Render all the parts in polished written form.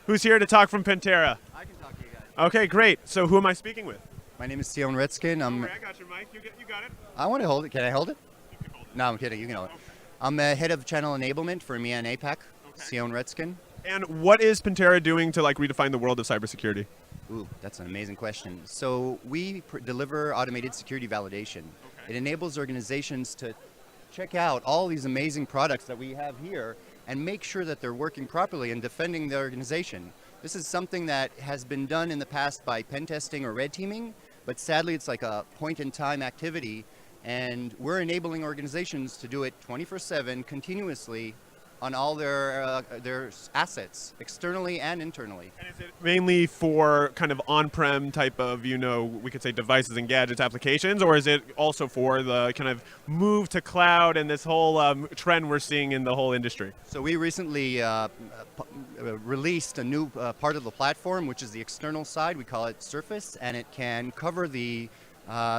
Who's here to talk from Pentera? I can talk to you guys. Okay, great. So who am I speaking with? My name is Sion Retzkin. I got your mic. You got it. I want to hold it. Can I hold it? You can hold it. No, I'm kidding. You can hold it. Okay. I'm head of channel enablement for EMEA and APAC. Sion Retzkin. And what is Pentera doing to redefine the world of cybersecurity? Ooh, that's an amazing question. So we deliver automated security validation. It enables organizations to check out all these amazing products that we have here and make sure that they're working properly and defending the organization. This is something that has been done in the past by pen testing or red teaming, but sadly it's like a point-in-time activity, and we're enabling organizations to do it 24/7 continuously on all their assets, externally and internally. And is it mainly for kind of on-prem type of, we could say devices and gadgets applications, or is it also for the kind of move to cloud and this whole trend we're seeing in the whole industry? So we recently released a new part of the platform, which is the external side. We call it Surface, and it can cover the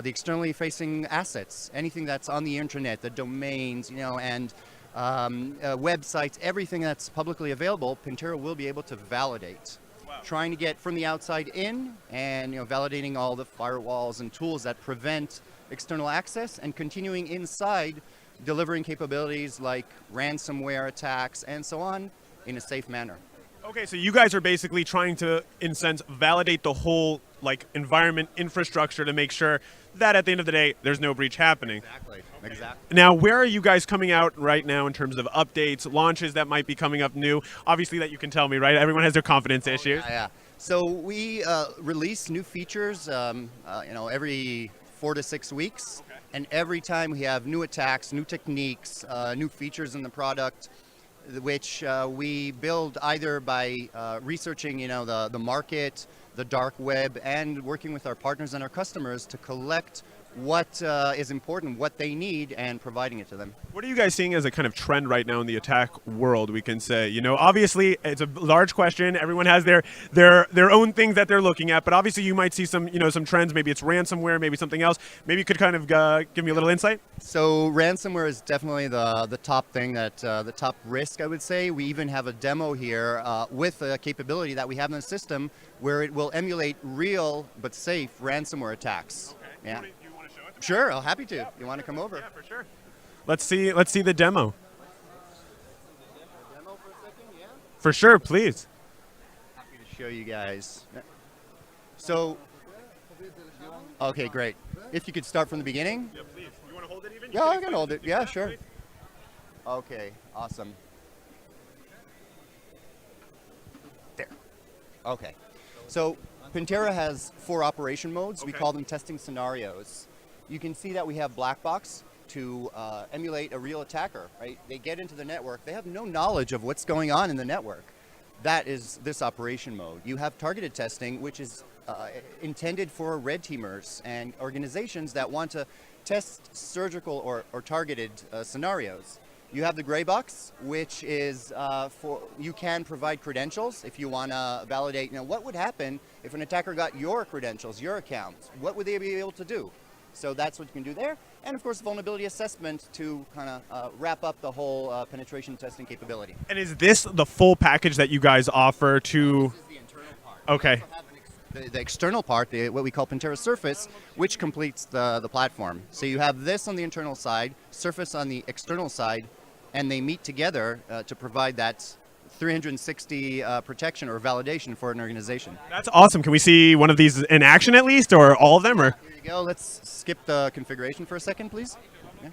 externally facing assets, anything that's on the internet, the domains, and websites, everything that's publicly available. Pentera will be able to validate. Wow. Trying to get from the outside in, and validating all the firewalls and tools that prevent external access, and continuing inside, delivering capabilities like ransomware attacks and so on in a safe manner. Okay, so you guys are basically trying to, in a sense, validate the whole environment infrastructure to make sure that at the end of the day, there's no breach happening. Exactly. Okay. Exactly. Now, where are you guys coming out right now in terms of updates, launches that might be coming up new? Obviously, that you can tell me, right? Everyone has their confidence issues. Yeah. So we release new features, every 4 to 6 weeks, and every time we have new attacks, new techniques, new features in the product, which we build either by researching, the market, the dark web, and working with our partners and our customers to collect what is important, what they need, and providing it to them. What are you guys seeing as a kind of trend right now in the attack world, we can say? Obviously, it's a large question. Everyone has their own things that they're looking at, but obviously you might see some trends. Maybe it's ransomware, maybe something else. Maybe you could kind of give me a little insight? So ransomware is definitely the top thing, the top risk, I would say. We even have a demo here with a capability that we have in the system where it will emulate real but safe ransomware attacks. Okay. Yeah. Do you want to show it to me? Sure, I'll happy to. You want to come over? Yeah, for sure. Let's see the demo. Demo for a second, yeah? For sure, please. Happy to show you guys. So, okay, great. If you could start from the beginning. Yeah, please. You want to hold it even? Yeah, I can hold it. Yeah, sure. Okay, awesome. There. Okay. So Pentera has 4 operation modes. We call them testing scenarios. You can see that we have black box to emulate a real attacker, right? They get into the network. They have no knowledge of what's going on in the network. That is this operation mode. You have targeted testing, which is intended for red teamers and organizations that want to test surgical or targeted scenarios. You have the gray box, which is for you can provide credentials if you want to validate. What would happen if an attacker got your credentials, your account? What would they be able to do? So that's what you can do there. And of course, vulnerability assessment to kind of wrap up the whole penetration testing capability. And is this the full package that you guys offer to? This is the internal part. Okay. We also have the external part, what we call Pentera Surface, which completes the platform. So you have this on the internal side, Surface on the external side, and they meet together to provide that 360 protection or validation for an organization. That's awesome. Can we see one of these in action at least, or all of them? Or? Here you go. Let's skip the configuration for a second, please. Yeah.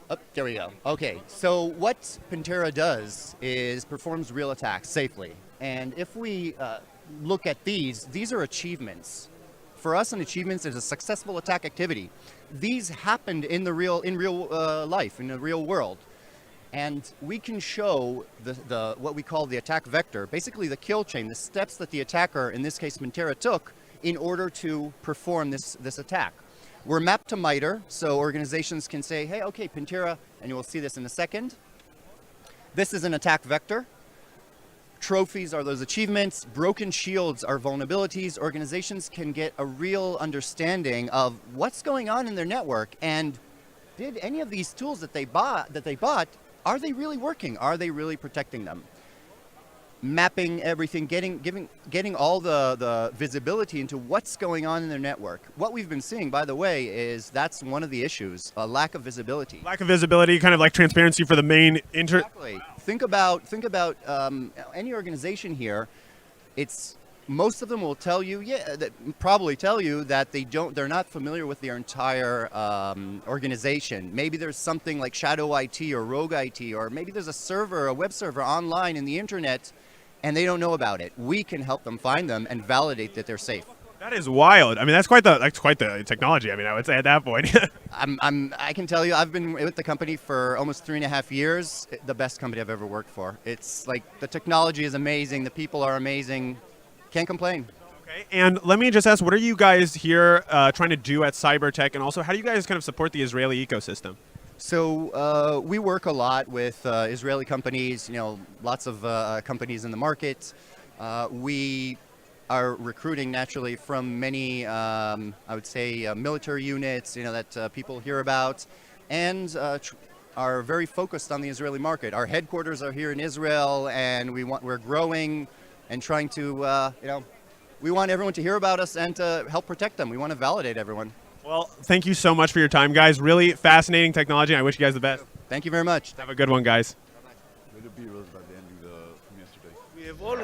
Oh, there we go. Okay, so what Pentera does is performs real attacks safely. And if we look at these are achievements. For us, an achievement is a successful attack activity. These happened in real life, in the real world. And we can show the what we call the attack vector, basically the kill chain, the steps that the attacker, in this case Pentera, took in order to perform this attack. We're mapped to MITRE, so organizations can say, hey, okay, Pentera, and you will see this in a second. This is an attack vector. Trophies are those achievements. Broken shields are vulnerabilities. Organizations can get a real understanding of what's going on in their network, and did any of these tools that they bought are they really working? Are they really protecting them? Mapping everything, getting all the visibility into what's going on in their network. What we've been seeing, by the way, is that's one of the issues, a lack of visibility. Lack of visibility, kind of like transparency for the main Exactly. Think about any organization here. Most of them will tell you, probably tell you that they're not familiar with their entire organization. Maybe there's something like shadow IT or rogue IT, or maybe there's a web server online in the internet, and they don't know about it. We can help them find them and validate that they're safe. That is wild. I mean, that's quite the technology. I mean, I would say at that point. I can tell you, I've been with the company for almost 3.5 years. The best company I've ever worked for. It's like the technology is amazing. The people are amazing. Can't complain. Okay. And let me just ask, what are you guys here trying to do at cybertech, and also how do you guys kind of support the Israeli ecosystem? So we work a lot with Israeli companies, lots of companies in the market. We are recruiting naturally from many, I would say, military units, that people hear about, and are very focused on the Israeli market. Our headquarters are here in Israel, and we're growing and trying to, we want everyone to hear about us and to help protect them. We want to validate everyone. Well, thank you so much for your time, guys. Really fascinating technology, and I wish you guys the best. Thank you very much. Have a good one, guys. Little B-rolls by the end of from yesterday. We have all